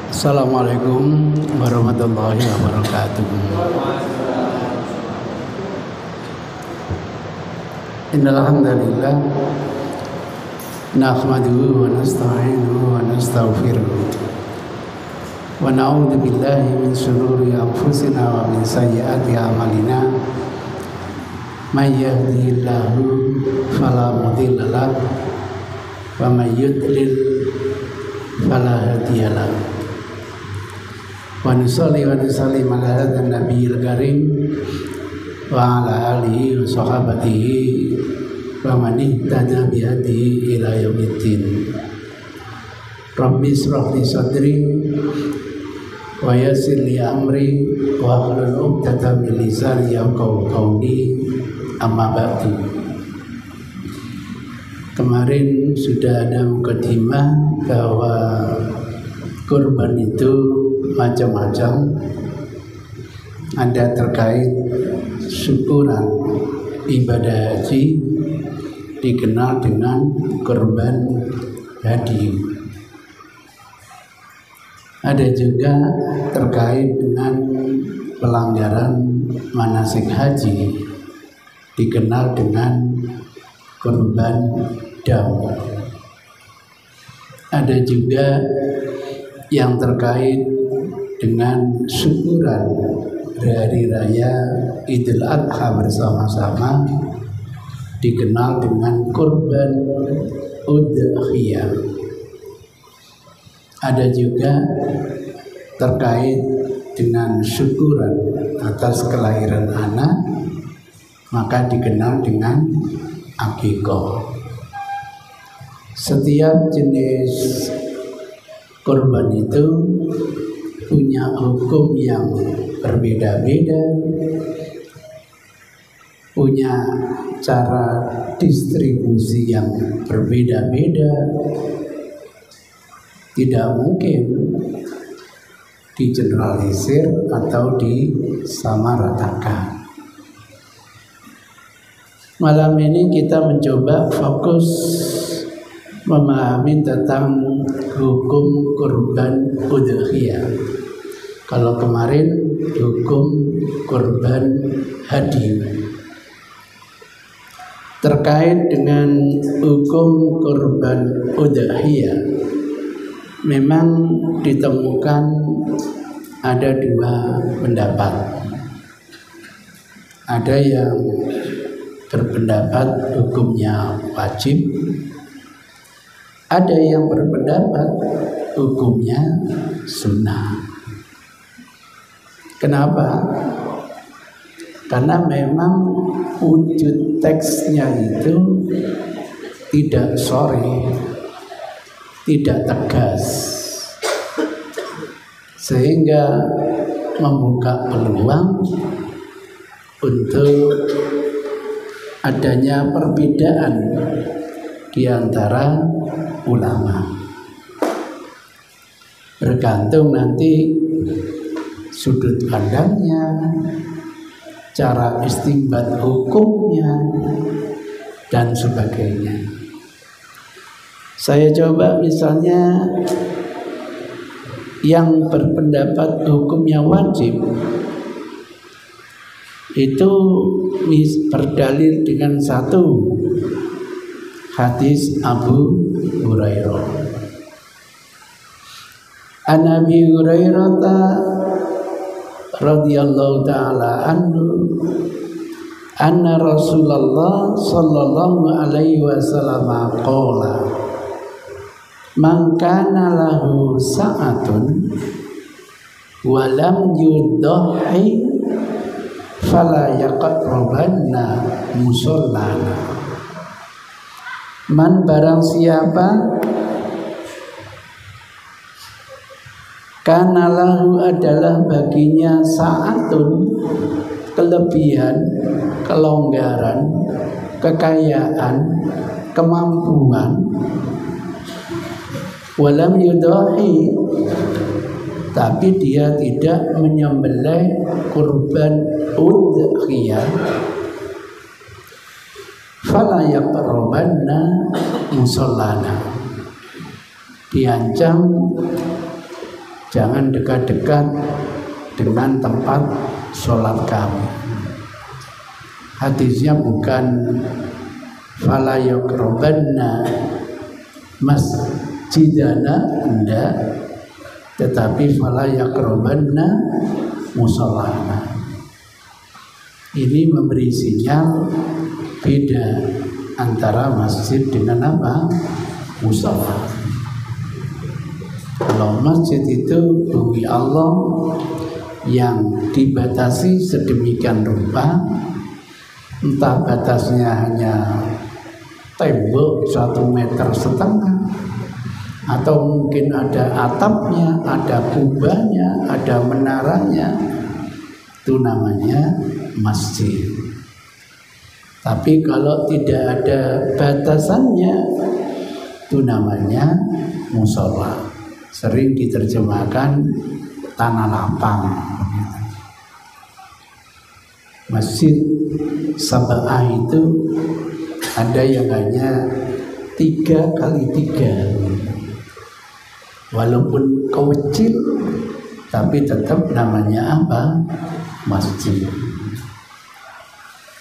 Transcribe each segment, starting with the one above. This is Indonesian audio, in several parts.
Assalamualaikum warahmatullahi wabarakatuh. Innal hamdalillah nahmaduhu wa nasta'inuhu wa nastaghfiruh wa na'udzu billahi min shururi anfusina wa min sayyiati a'malina. May yahdihillahu fala mudilla lahu wa may yudlil fala hadiya lahu. Wa nusalli wa nusallim ala hadzal nabiyil karim wa ala alihi wa sahbihi wa man ihtada bi hadihi ila yaumiddin. Rabbi shrah li sadri wa yassir li amri wa hlul 'uqdatam min lisani yafqahu qawli. Amma ba'du. Kemarin sudah ada mukadimah bahwa kurban itu macam-macam. Ada terkait syukuran ibadah haji dikenal dengan kurban hadi. Ada juga terkait dengan pelanggaran manasik haji dikenal dengan kurban dam. Ada juga yang terkait dengan syukuran hari raya Idul Adha bersama-sama dikenal dengan kurban udhiyah. Ada juga terkait dengan syukuran atas kelahiran anak, maka dikenal dengan akikah. Setiap jenis kurban itu punya hukum yang berbeda-beda, punya cara distribusi yang berbeda-beda. Tidak mungkin digeneralisir atau disamaratakan. Malam ini kita mencoba fokus memahami tentang hukum kurban udhiyah. Kalau kemarin hukum kurban hadi. Terkait dengan hukum kurban udhiyah, memang ditemukan ada dua pendapat. Ada yang berpendapat hukumnya wajib, ada yang berpendapat hukumnya sunnah. Kenapa? Karena memang wujud teksnya itu tidak sharih, tidak tegas, sehingga membuka peluang untuk adanya perbedaan di antara ulama. Bergantung nanti sudut pandangnya, cara istinbat hukumnya, dan sebagainya. Saya coba misalnya yang berpendapat hukumnya wajib itu berdalil dengan satu hadis Abu Hurairah. An Abi Hurairah radhiyallahu ta'ala anhu anna Rasulullah sallallahu alaihi wasallam qala man kana lahu sa'atun wa lam yudhi fala yaqrabanna musallana. Man barang siapa kana lahu adalah baginya sa'atun kelebihan, kelonggaran, kekayaan, kemampuan, walam yudahi, tapi dia tidak menyembelih kurban udhiyah, fala yaqrabanna musallana, diancam jangan dekat-dekat dengan tempat sholat kami. Hadisnya bukan fala yaqrabanna masjidana, enggak, tetapi fala yaqrabanna musallana. Ini memberi sinyal beda antara masjid dengan apa? Musala. Kalau masjid itu bumi Allah yang dibatasi sedemikian rupa, entah batasnya hanya tembok 1,5 meter, atau mungkin ada atapnya, ada kubahnya, ada menaranya, itu namanya masjid. Tapi kalau tidak ada batasannya, itu namanya musola. Sering diterjemahkan tanah lapang. Masjid Sab'ah itu ada yang hanya 3x3, walaupun kecil tapi tetap namanya apa? Masjid.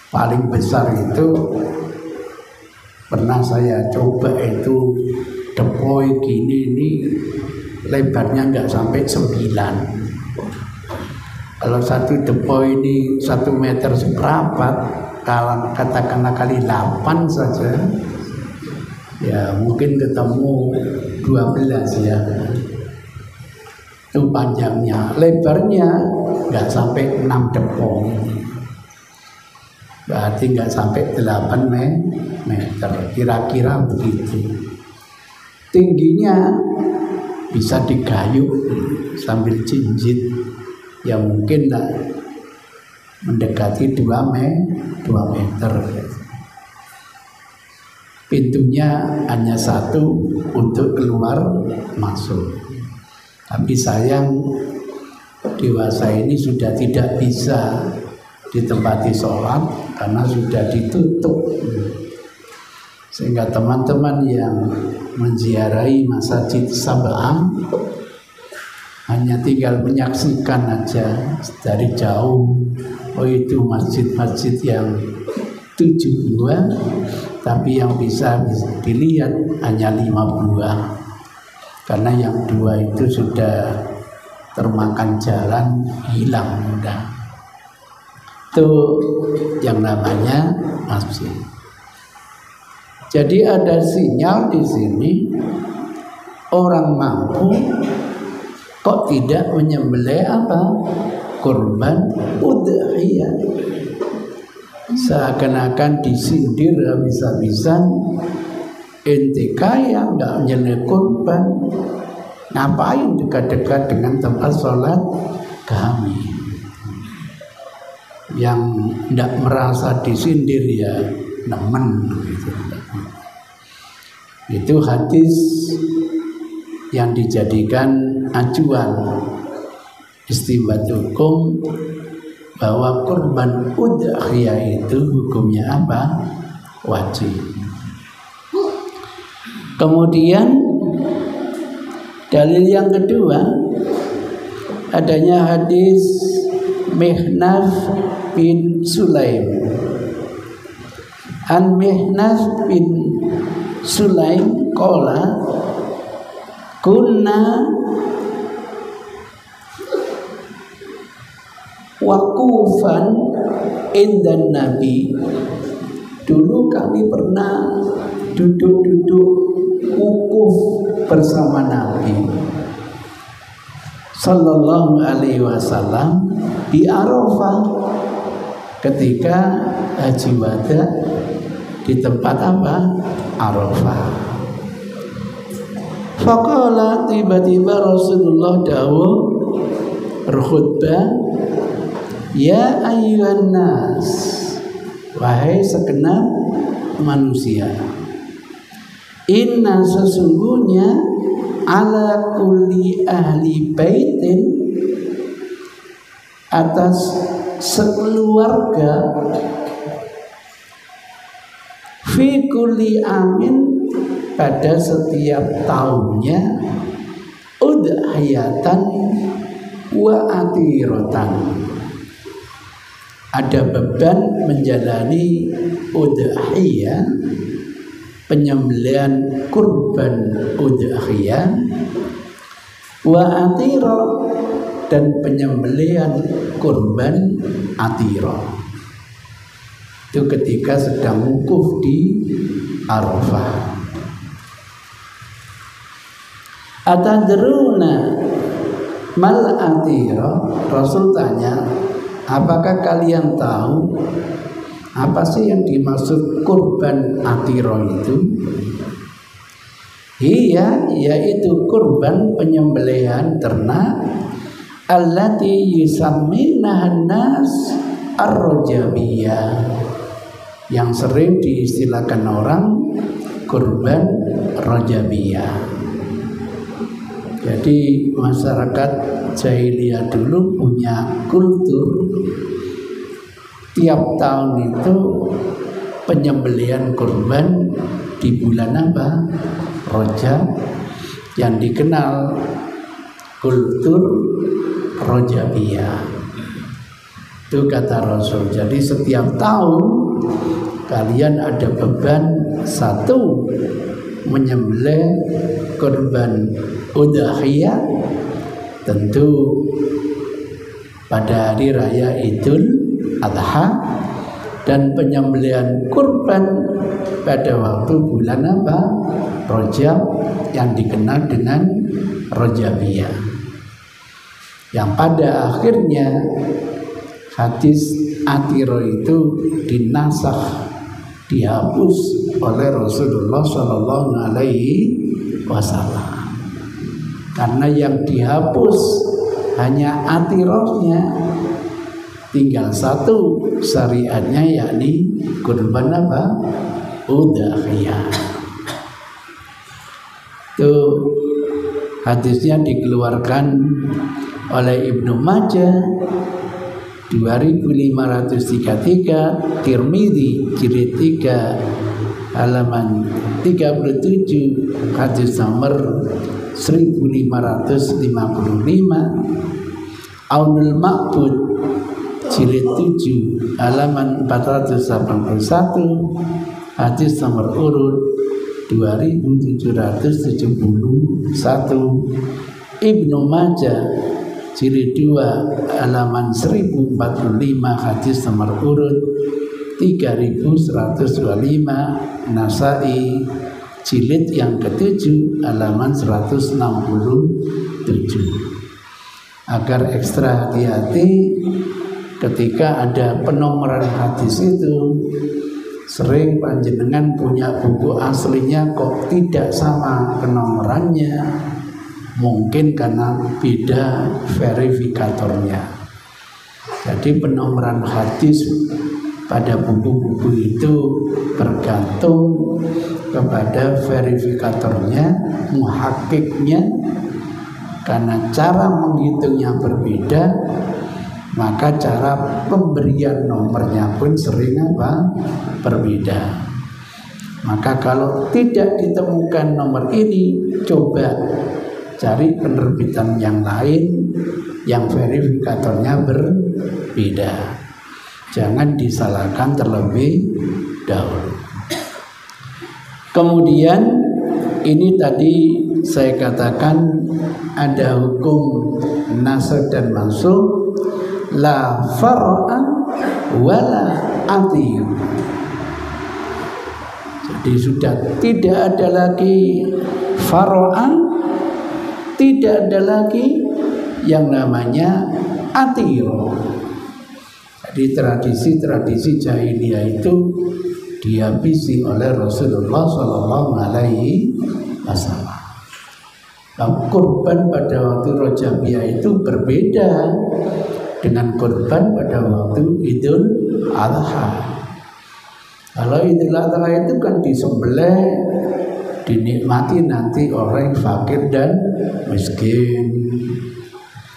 Paling besar itu pernah saya coba itu depoi gini, ini lebarnya nggak sampai 9. Kalau satu depoi ini 1 meter seperempat, kalau katakanlah kali 8 saja, ya mungkin ketemu 12 ya. Itu panjangnya, lebarnya nggak sampai 6 depoi. Berarti nggak sampai 8 meter, kira-kira begitu. Tingginya bisa digayung sambil jinjit, ya mungkin mendekati 2 meter. Pintunya hanya satu untuk keluar masuk. Tapi sayang dewasa ini sudah tidak bisa ditempati sholat karena sudah ditutup, sehingga teman-teman yang menziarahi Masjid Sab'ah hanya tinggal menyaksikan aja dari jauh. Oh, itu masjid-masjid yang 7 buah, tapi yang bisa dilihat hanya 5 buah, karena yang 2 itu sudah termakan jalan, hilang udah. Itu yang namanya masjid. Jadi ada sinyal di sini, orang mampu kok tidak menyembelih apa? Kurban udhiyah. Seakan-akan disindir habis-habisan, ente kaya nggak menyembelih kurban, ngapain dekat-dekat dengan tempat sholat kami? Yang tidak merasa disindir ya nemen gitu. Itu hadis yang dijadikan acuan istimbat hukum bahwa kurban udhiyah itu hukumnya apa? Wajib. Kemudian dalil yang kedua, adanya hadis Mihnaf bin Sulaim. An Mihnaf bin Sulaim qala kunna waqufan indan Nabi. Dulu kami pernah duduk-duduk wukuf bersama Nabi Sallallahu alaihi wasallam di Arafah ketika haji wada di tempat apa? Arafah. Faqala, tiba-tiba Rasulullah dawuh berkhutbah, ya ayyuhan nas, wahai segenap manusia, inna sesungguhnya ala kulli ahli baitin, atas sekeluarga, fi kulli amin, pada setiap tahunnya udhiyatan wa atiratan. Ada beban menjalani udhiyah, penyembelihan kurban udhiyah, wa atira, dan penyembelihan kurban atira. Itu ketika sedang wukuf di Arafah. Atadruna mal atira? Rasul tanya, apakah kalian tahu apa sih yang dimaksud kurban atira itu? Iya, yaitu kurban penyembelihan ternak allati yusamminahan nas ar-rajabiyah, yang sering diistilahkan orang kurban rajabiyah. Jadi masyarakat jahiliyah dulu punya kultur tiap tahun itu penyembelihan kurban di bulan apa? Rajab, yang dikenal kultur rajabiyah. Itu kata Rasul. Jadi setiap tahun kalian ada beban satu, menyembelih kurban udhiyah, tentu pada hari raya Idul Adha, dan penyembelihan kurban pada waktu bulan apa? Rajab, yang dikenal dengan Rajabiyah, yang pada akhirnya hadis atiro itu dinasakh, dihapus oleh Rasulullah Shallallahu Alaihi Wasallam, karena yang dihapus hanya atirohnya, tinggal satu syariatnya, yakni kurban apa? Udhiyah. Itu hadisnya dikeluarkan oleh Ibnu Majah 2533, Tirmidzi jilid 3 halaman 37, hadis nomor 1555, Aunul Ma'bud jilid 7 halaman 481, hadis nomor urut 2771, Ibnu Majah jilid 2 halaman 1045, hadis nomor urut 3125, Nasai jilid yang ke-7 halaman 167. Agar ekstra hati-hati ketika ada penomoran hadis itu. Sering panjenengan punya buku aslinya kok tidak sama penomorannya, mungkin karena beda verifikatornya. Jadi penomoran hadis pada buku-buku itu bergantung kepada verifikatornya, muhakkiknya. Karena cara menghitungnya berbeda, maka cara pemberian nomornya pun sering apa? Berbeda. Maka kalau tidak ditemukan nomor ini, coba cari penerbitan yang lain yang verifikatornya berbeda. Jangan disalahkan terlebih dahulu. Kemudian ini tadi saya katakan ada hukum nasakh dan mansukh, la far'a wala atir. Jadi sudah tidak ada lagi far'an, tidak ada lagi yang namanya atiro. Jadi tradisi-tradisi jahiliyah itu dihabisi oleh Rasulullah Sallallahu Alaihi Wasallam. Kurban pada waktu Rajabiyah itu berbeda dengan kurban pada waktu Idul Adha. Kalau Idul Adha itu kan disembelih, dinikmati nanti orang fakir dan miskin.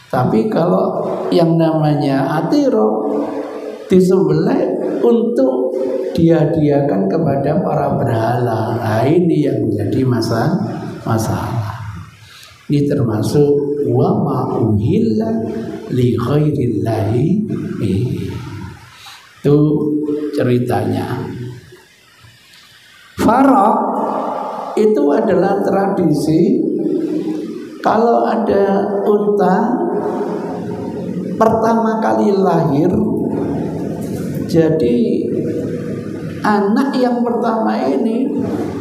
Tapi kalau yang namanya atiro disembelih untuk dihadiahkan kepada para berhala. Nah, ini yang menjadi masalah. Ini termasuk wa ma uhilla li ghairillahi. Itu ceritanya. Faraq itu adalah tradisi kalau ada unta pertama kali lahir, jadi anak yang pertama ini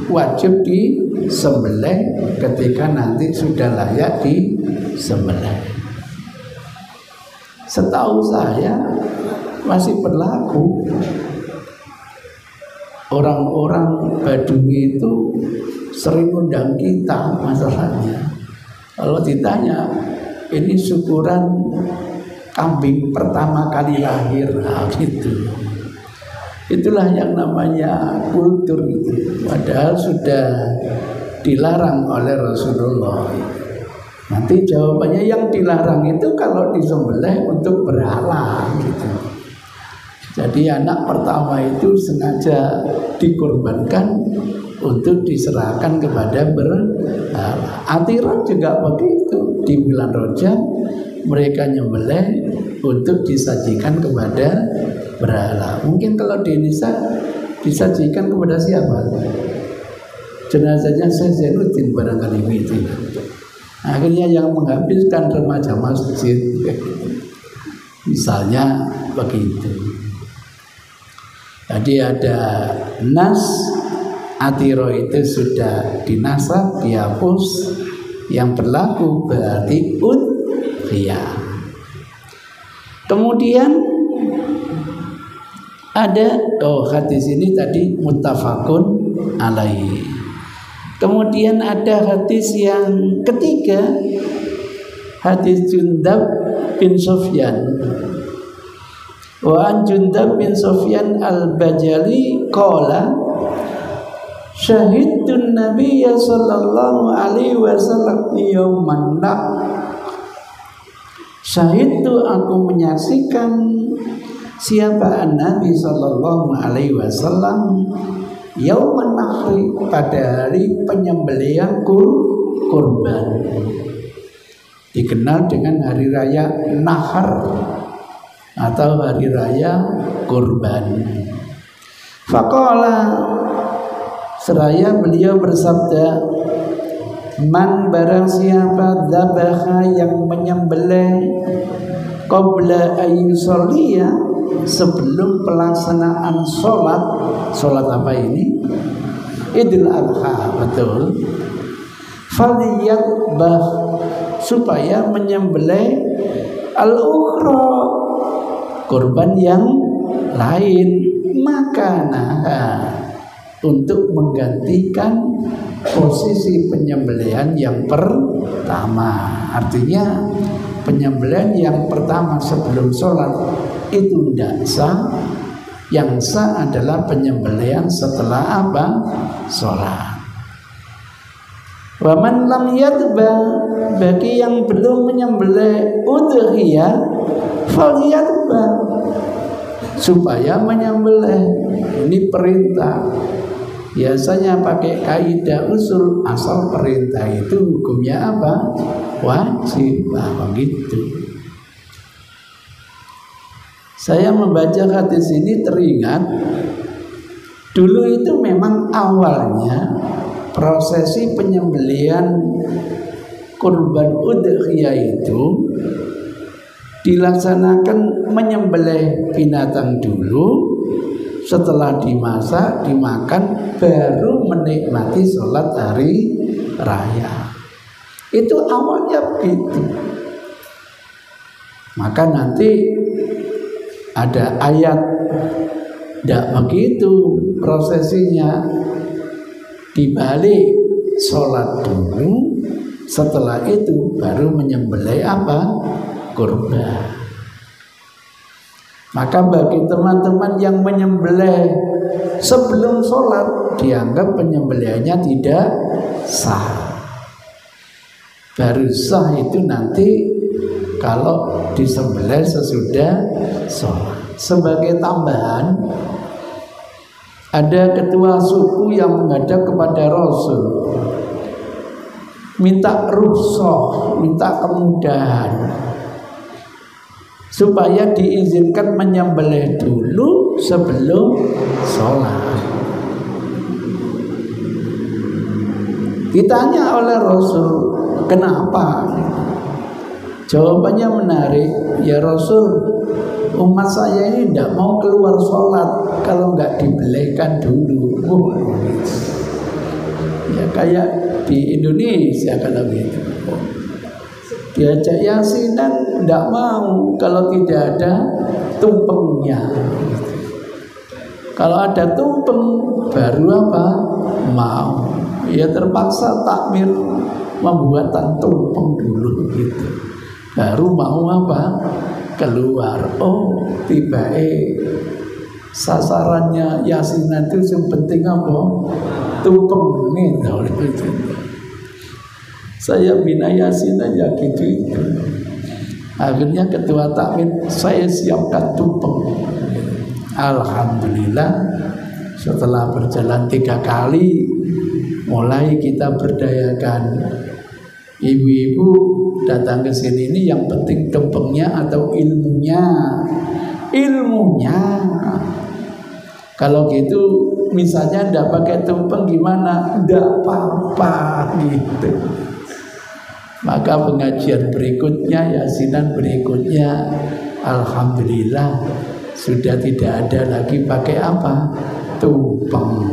wajib disembelih ketika nanti sudah layak disembelih. Setahu saya masih berlaku. Orang-orang Badui itu sering undang kita masalahnya. Kalau ditanya, ini syukuran kambing pertama kali lahir, nah gitu. Itulah yang namanya kultur itu. Padahal sudah dilarang oleh Rasulullah. Nanti jawabannya yang dilarang itu kalau disembelih untuk berhala gitu. Jadi anak pertama itu sengaja dikorbankan untuk diserahkan kepada berhala. Atiran juga begitu. Di bulan Rajab mereka nyembelih untuk disajikan kepada berhala. Mungkin kalau di Indonesia disajikan kepada siapa? Jenazahnya Syekh Zainuddin barangkali itu. Akhirnya yang menghabiskan remaja masjid, misalnya begitu. Jadi ada nas, atiro itu sudah dinasab, dihapus. Yang berlaku berarti udhiyah. Kemudian ada hadis ini tadi muttafaqun alaihi. Kemudian ada hadis yang ketiga, hadis Jundab bin Sufyan. Wa an Jundab bin Sufyan al-Bajali qala syahidun nabiyya sallallahu alaihi wasallam yauman nahr. Syahidtu, aku menyaksikan siapa Nabi sallallahu alaihi wasallam yauman nahri, pada hari penyembelihan kurban. Dikenal dengan hari raya Nahar atau hari raya kurban. Faqala, seraya beliau bersabda, man barang siapa dzabaha, yang menyembelih, qabla ayyusalliya, sebelum pelaksanaan sholat apa ini? Idul Adha, betul. Faliyadbah, supaya menyembelih al-ukhra, kurban yang lain, maka untuk menggantikan posisi penyembelihan yang pertama. Artinya penyembelihan yang pertama sebelum sholat itu tidak sah. Yang sah adalah penyembelihan setelah apa? Sholat. Wa man lam yadba, bagi yang belum menyembelih udhiyah, falyadba, supaya menyembelih. Ini perintah. Biasanya pakai kaidah usul, asal perintah itu hukumnya apa? Wajib. Begitu. Saya membaca hadis ini teringat dulu itu memang awalnya prosesi penyembelihan kurban udhiyah itu dilaksanakan menyembelih binatang dulu, setelah dimasak, dimakan, baru menikmati sholat hari raya. Itu awalnya begitu. Maka nanti ada ayat tidak begitu prosesinya, dibalik, sholat dulu, setelah itu baru menyembelih apa? Kurban. Maka bagi teman-teman yang menyembelih sebelum sholat, dianggap penyembelihannya tidak sah. Baru sah itu nanti kalau disembelih sesudah sholat. Sebagai tambahan, Ada ketua suku yang menghadap kepada Rasul, minta rukhsah, minta kemudahan supaya diizinkan menyembelih dulu sebelum sholat. Ditanya oleh Rasul, kenapa? Jawabannya menarik, ya Rasul, umat saya ini tidak mau keluar sholat kalau nggak dibelehkan dulu. Ya kayak di Indonesia kalau gitu. Diajak yasinan tidak mau kalau tidak ada tumpengnya. Kalau ada tumpeng baru apa? Mau. Ya terpaksa takmir membuatan tumpeng dulu gitu. Baru mau apa? Keluar. Oh, tiba-tiba sasarannya yasinan itu yang penting apa? Tumpeng ini. Saya bina yasinan ya gitu. Akhirnya ketua takmir, saya siapkan tumpeng. Alhamdulillah, setelah berjalan 3 kali, mulai kita berdayakan ibu-ibu datang ke sini ini yang penting tumpengnya atau ilmunya. Kalau gitu misalnya tidak pakai tumpeng gimana? Tidak apa-apa gitu. Maka pengajian berikutnya, yasinan berikutnya, alhamdulillah sudah tidak ada lagi pakai apa? Tumpeng.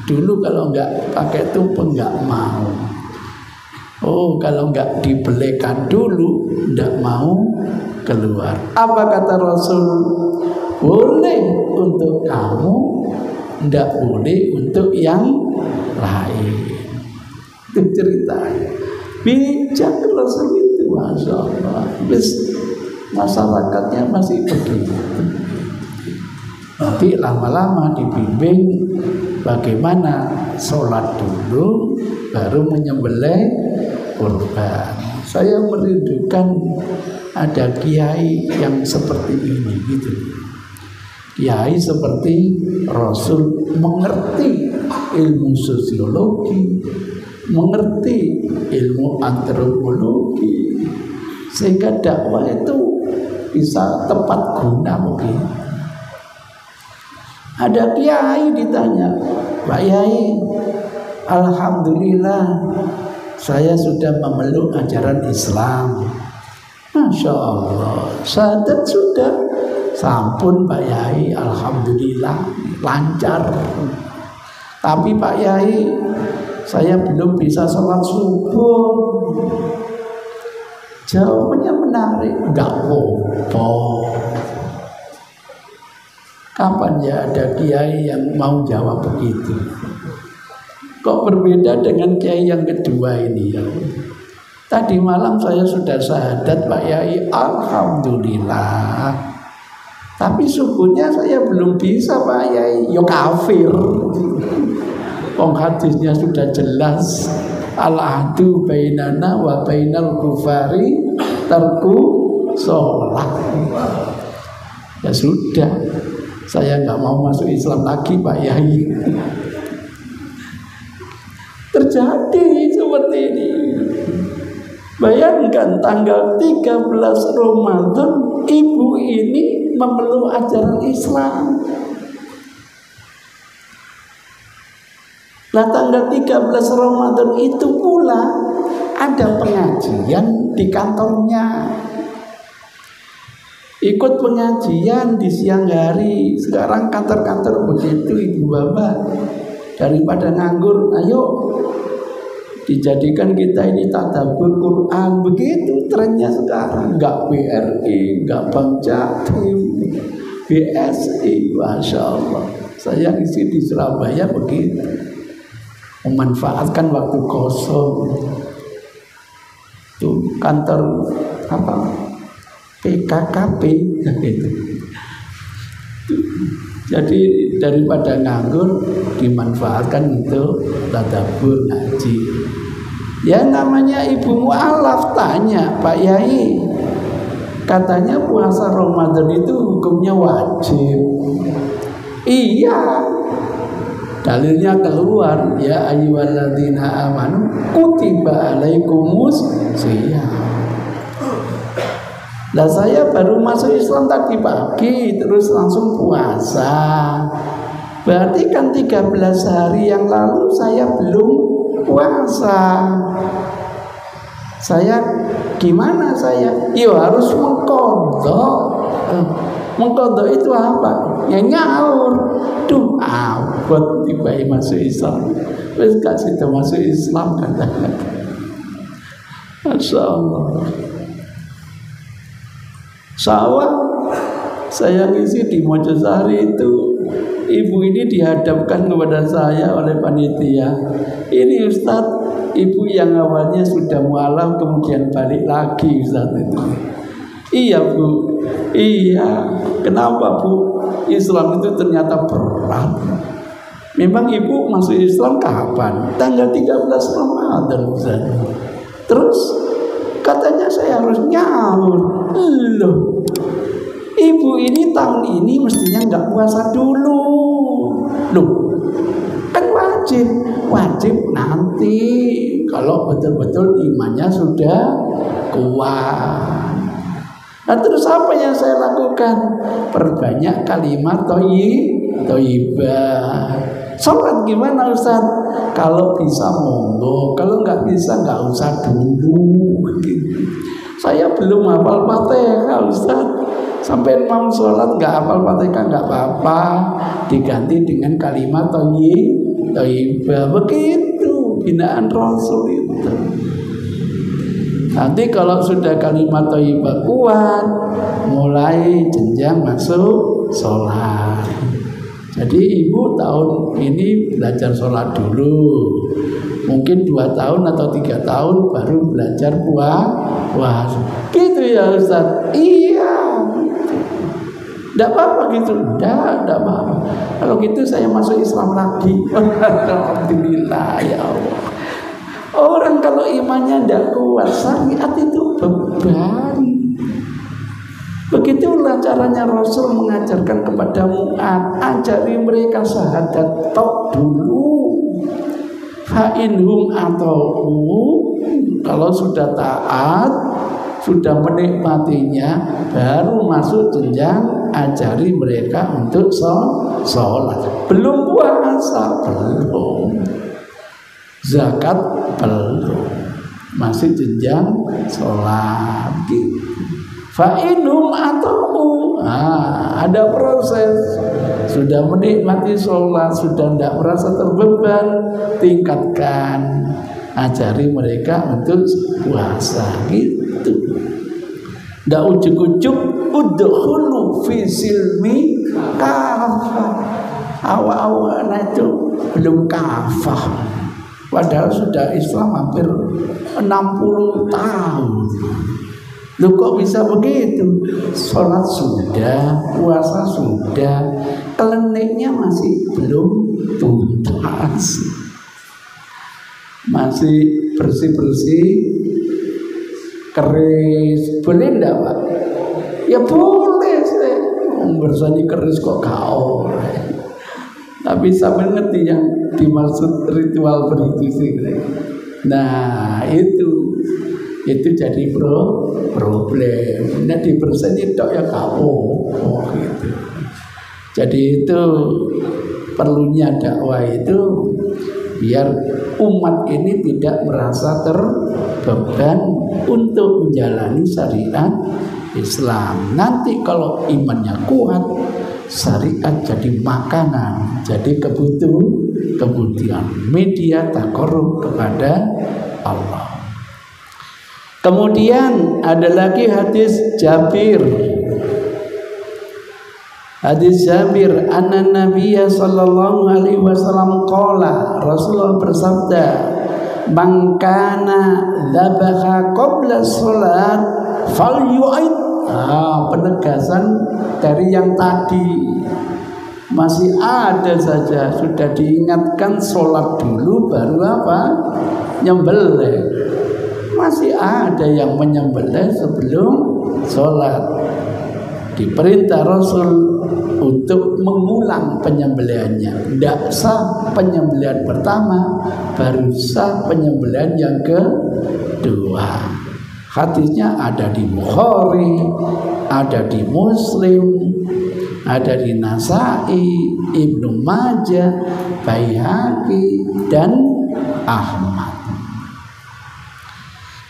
Dulu kalau nggak pakai tumpeng nggak mau. Oh, kalau nggak dibelehkan dulu nggak mau keluar. Apa kata Rasul? Boleh untuk kamu, nggak boleh untuk yang lain. Itu ceritanya. Bijak Rasul itu, Masya Allah. Masyarakatnya masih begitu. Nanti lama-lama dibimbing bagaimana sholat dulu baru menyembelih kurban. Saya merindukan ada kiai yang seperti ini gitu. Kiai seperti Rasul, mengerti ilmu sosiologi, mengerti ilmu antropologi, sehingga dakwah itu bisa tepat guna mungkin. Ada kiai ditanya, Pak Yai, alhamdulillah saya sudah memeluk ajaran Islam. Masya Allah, syahadat sudah. Sampun Pak Yai, alhamdulillah lancar. Tapi Pak Yai, saya belum bisa sholat subuh. Jawabannya menarik, enggak apa-apa. Kapan ya ada kiai yang mau jawab begitu? Kok berbeda dengan kiai yang kedua ini ya? Tadi malam saya sudah syahadat Pak Yai, alhamdulillah. Tapi subuhnya saya belum bisa Pak Yai, ya kafir. Hadisnya sudah jelas, al-ahdu bainana wa bainal kufari tarku sholat. Ya sudah, saya nggak mau masuk Islam lagi Pak Yai. Terjadi seperti ini. Bayangkan tanggal 13 Ramadan ibu ini memeluk ajaran Islam. Nah tanggal 13 Ramadan itu pula ada pengajian di kantornya. Ikut pengajian di siang hari. Sekarang kantor-kantor begitu ibu bapak. Daripada nganggur, ayo dijadikan kita ini tadabbur Quran. Begitu trennya sekarang. Enggak BRI, enggak Bank Jatim, BSI, Masya Allah. Saya isi di Surabaya begitu, memanfaatkan waktu kosong. Tuh kantor apa? PKKP gitu. Jadi daripada nganggur dimanfaatkan untuk tadabbur ngaji. Ya namanya ibu mualaf tanya, Pak Yai, katanya puasa Ramadan itu hukumnya wajib. Iya, Dalilnya keluar, ya ayyuhalladzina amanu kutiba alaikumus shiyam. Lah saya baru masuk Islam tadi pagi terus langsung puasa. Berarti kan 13 hari yang lalu saya belum puasa. Saya gimana saya? Ya harus mengqadha. Mengqadha itu apa? Ya nyaur. Duh, abot tiba masuk Islam. Wis gak sida masuk Islam kata-kata. Masya Allah. Sawah saya ngisi di Mojosari itu, ibu ini dihadapkan kepada saya oleh panitia. Ini Ustadz, ibu yang awalnya sudah mualaf kemudian balik lagi Ustadz itu. Iya Bu, iya. Kenapa Bu? Islam itu ternyata berat. Memang ibu masuk Islam kapan? Tanggal 13 Ramadan Ustadz. Terus katanya saya harus nyaur. Loh, ibu ini tahun ini mestinya nggak puasa dulu. Loh, kan wajib nanti kalau betul-betul imannya sudah kuat. Nah terus apa yang saya lakukan? Perbanyak kalimat thayyibah. Sholat gimana Ustaz? Kalau bisa monggo, kalau nggak bisa nggak usah dulu. Saya belum hafal Fatihah Ustaz. Sampai mau sholat nggak hafal Fatihah nggak apa-apa, diganti dengan kalimat thayyibah. Begitu binaan Rasul itu. Nanti kalau sudah kalimat thayyibah kuat, mulai jenjang masuk sholat. Jadi ibu tahun ini belajar sholat dulu. Mungkin 2 tahun atau 3 tahun baru belajar puasa. Gitu ya Ustaz? Iya. Tidak apa-apa gitu. Tidak apa-apa. Kalau gitu saya masuk Islam lagi. Alhamdulillah ya Allah. Orang kalau imannya tidak kuat, syariat itu beban. Begitulah caranya Rasul mengajarkan kepada Mu'ad, ajari mereka syahadat tok dulu. Fa'inhum atau kalau sudah taat, sudah menikmatinya, baru masuk jenjang ajari mereka untuk sholat. Belum puasa, belum. Zakat belum, masih jenjang sholat gitu. Fa'inhum atau ada proses. Sudah menikmati sholat, sudah tidak merasa terbeban, tingkatkan, ajari mereka untuk puasa gitu. Tidak ujuk-ujuk udkhulu fi silmi kafah. Awal-awal itu belum kafah. Padahal sudah Islam hampir 60 tahun. Loh kok bisa begitu? Sholat sudah, puasa sudah, keleniknya masih belum tuntas, masih bersih-bersih, keris. Boleh enggak Pak? Ya boleh sih. Bersani keris kok kau. Tapi saya ngerti yang dimaksud ritual begitu. Nah itu jadi problem. Nah di persen itu ya kau gitu. Jadi itu perlunya dakwah itu biar umat ini tidak merasa terbeban untuk menjalani syariat Islam. Nanti kalau imannya kuat, syariat jadi makanan, jadi kebutuhan media takarrub kepada Allah. Kemudian ada lagi hadis Jabir. Hadis Jabir, anna Nabiyya sallallahu alaihi wasallam qala, Rasulullah bersabda, "Man kana dzabaha qabla shalat falyu'id." Penegasan dari yang tadi. Masih ada saja, sudah diingatkan sholat dulu baru apa? Nyembelih. Masih ada yang menyembelih sebelum sholat. Diperintah Rasul untuk mengulang penyembelihannya. Tidak sah penyembelihan pertama, baru sah penyembelihan yang kedua. Hadisnya ada di Bukhari, ada di Muslim, ada di Nasai, Ibnu Majah, Baihaqi, dan Ahmad.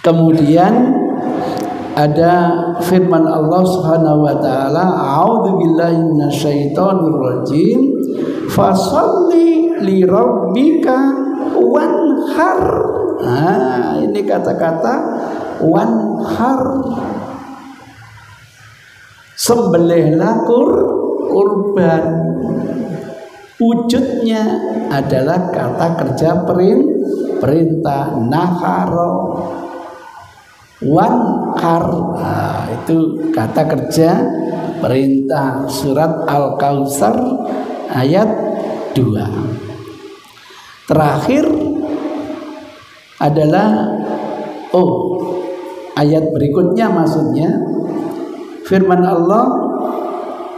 Kemudian ada firman Allah Subhanahu wa taala, a'udzubillahi minasyaitonir rajim, fasholli li rabbika wanhar. Nah, ini kata-kata wanhar. Sembelihlah kurban. Wujudnya adalah kata kerja perintah naharo. Wanhar, nah, itu kata kerja perintah. Surat Al-Kautsar ayat 2. Terakhir adalah ayat berikutnya, maksudnya firman Allah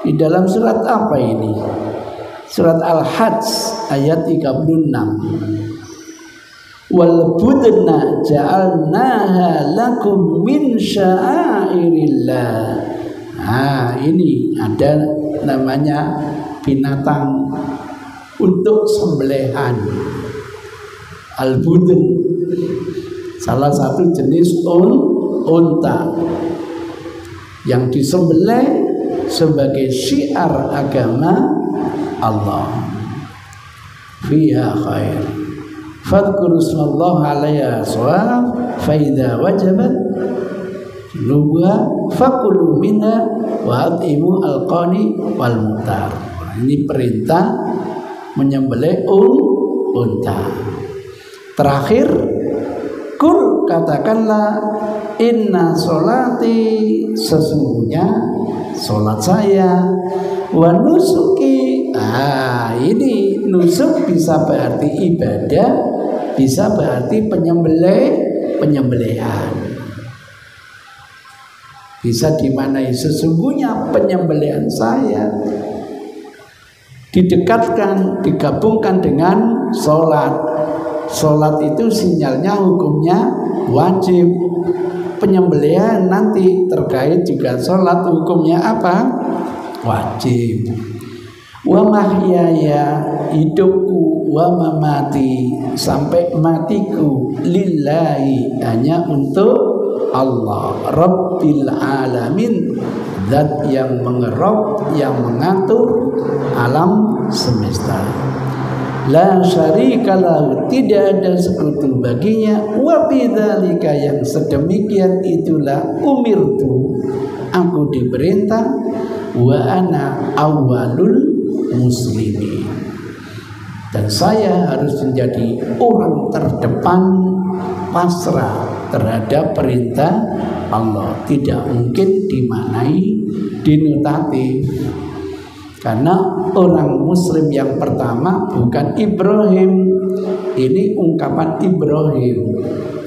di dalam surat apa ini? Surat Al-Hajj ayat 36. Wal budna ja'alnaha lakum min sya'airillah. Nah, ini ada namanya binatang untuk sembelihan. Al-budn, salah satu jenis unta yang disembelih sebagai syiar agama Allah. Fiha khair. Fadhkuru smallahi 'alaiha shawab fa idza wajabat nubuha fakulu minha wa at'imu al-qani wal mutar. Ini perintah menyembelih unta. Terakhir, kul, katakanlah, inna sholati, sesungguhnya sholat saya, wa nusuki. Ini nusuk bisa berarti ibadah, bisa berarti penyembelihan. Bisa dimaknai sesungguhnya penyembelihan saya didekatkan, digabungkan dengan sholat. Sholat itu sinyalnya hukumnya wajib. Penyembelihan nanti terkait juga sholat, hukumnya apa? Wajib. Wa mahyaya, hidupku, wa mamati, sampai matiku, lillahi, hanya untuk Allah, Rabbil alamin, zat yang mengerob, yang mengatur alam semesta. La syarika lahu, tidak ada sekutu baginya. Wa bidzalika, yang sedemikian itulah umirtu, aku diperintah, wa ana awwalul muslimin, dan saya harus menjadi orang terdepan pasrah terhadap perintah Allah. Tidak mungkin dimaknai denotatif, karena orang muslim yang pertama bukan Ibrahim. Ini ungkapan Ibrahim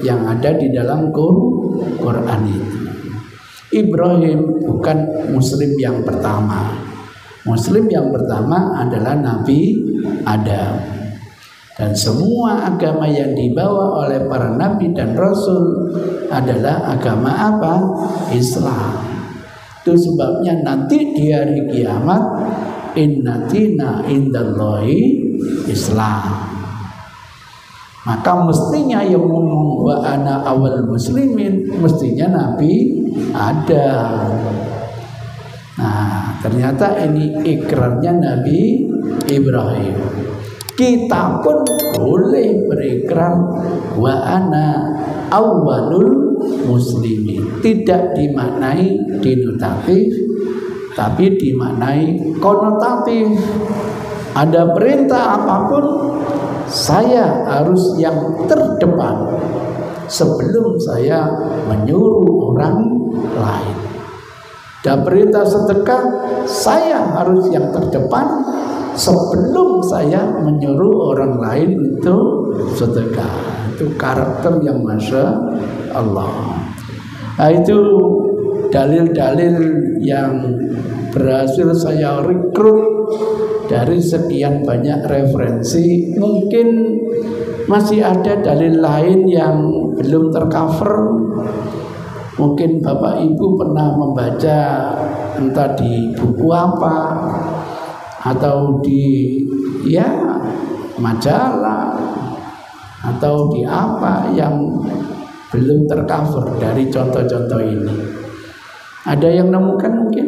yang ada di dalam Quran itu. Ibrahim bukan muslim yang pertama. Muslim yang pertama adalah Nabi Adam. Dan semua agama yang dibawa oleh para nabi dan rasul adalah agama apa? Islam. Itu sebabnya nanti di hari kiamat, inna dina indallahi Islam. Maka mestinya yang ngomong wa ana awal muslimin, mestinya Nabi Adam. Nah, ternyata ini ikrarnya Nabi Ibrahim. Kita pun boleh berikrar wa ana awwalul muslimin. Tidak dimaknai denotatif, tapi dimaknai konotatif. Ada perintah apapun, saya harus yang terdepan sebelum saya menyuruh orang lain. Dan perintah sedekah, saya harus yang terdepan sebelum saya menyuruh orang lain itu sedekah. Itu karakter yang masya Allah. Nah, itu dalil-dalil yang berhasil saya rekrut dari sekian banyak referensi. Mungkin masih ada dalil lain yang belum tercover. Mungkin Bapak Ibu pernah membaca entah di buku apa atau di majalah atau di apa yang belum tercover dari contoh-contoh ini. Ada yang nemukan mungkin?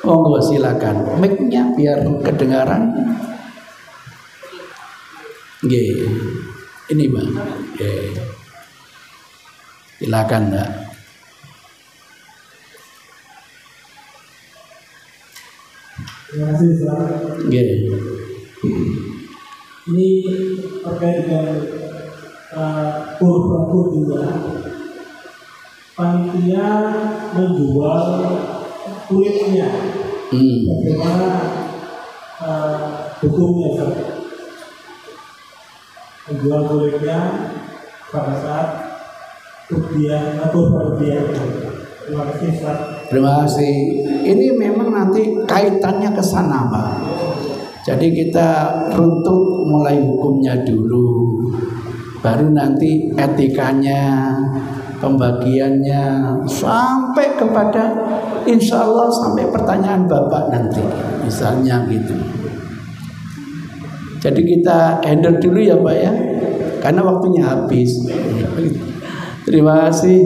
Monggo silakan. Mic-nya biar kedengaran. Nggih. Ini Bang. Nggih. Silakan, Mbak. Terima kasih, Ustaz. Nggih. Ini terkait dengan kur juga. Panitia menjual kulitnya. Bagaimana hukumnya, Ustaz? Menjual kulitnya pada saat kemudian berlebihan. Terima kasih, Ustaz. Terima kasih. Ini memang nanti kaitannya ke sana, Pak. Jadi kita runtut mulai hukumnya dulu, baru nanti etikanya, pembagiannya, sampai kepada insya Allah sampai pertanyaan Bapak nanti, misalnya gitu. Jadi kita handle dulu ya Pak ya, karena waktunya habis. Terima kasih.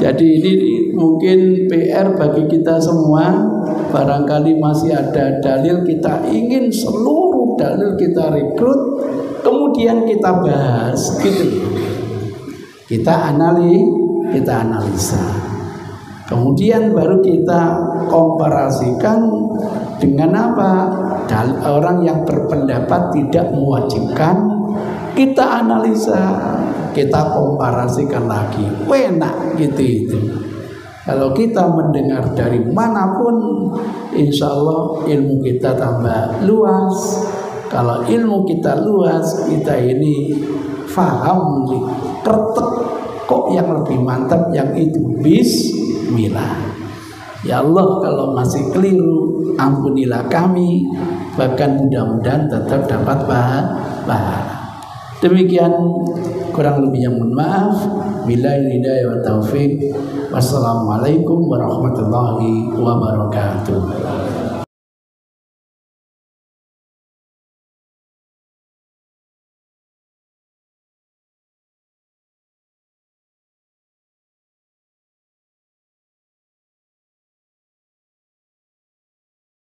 Jadi ini mungkin PR bagi kita semua. Barangkali masih ada dalil, kita ingin seluruh dalil kita rekrut, kemudian kita bahas gitu. Kita analisa. Kemudian baru kita komparasikan dengan apa? Orang yang berpendapat tidak mewajibkan, kita analisa, kita komparasikan lagi. Enak gitu itu. Kalau kita mendengar dari manapun, insya Allah ilmu kita tambah luas. Kalau ilmu kita luas, kita ini faham, kertek kok yang lebih mantap yang itu. Bismillah. Ya Allah, kalau masih keliru, ampunilah kami. Bahkan mudah-mudahan tetap dapat pahala. Demikian, kurang lebihnya mohon maaf. Billahi hidayah wa taufik. Wassalamualaikum warahmatullahi wabarakatuh.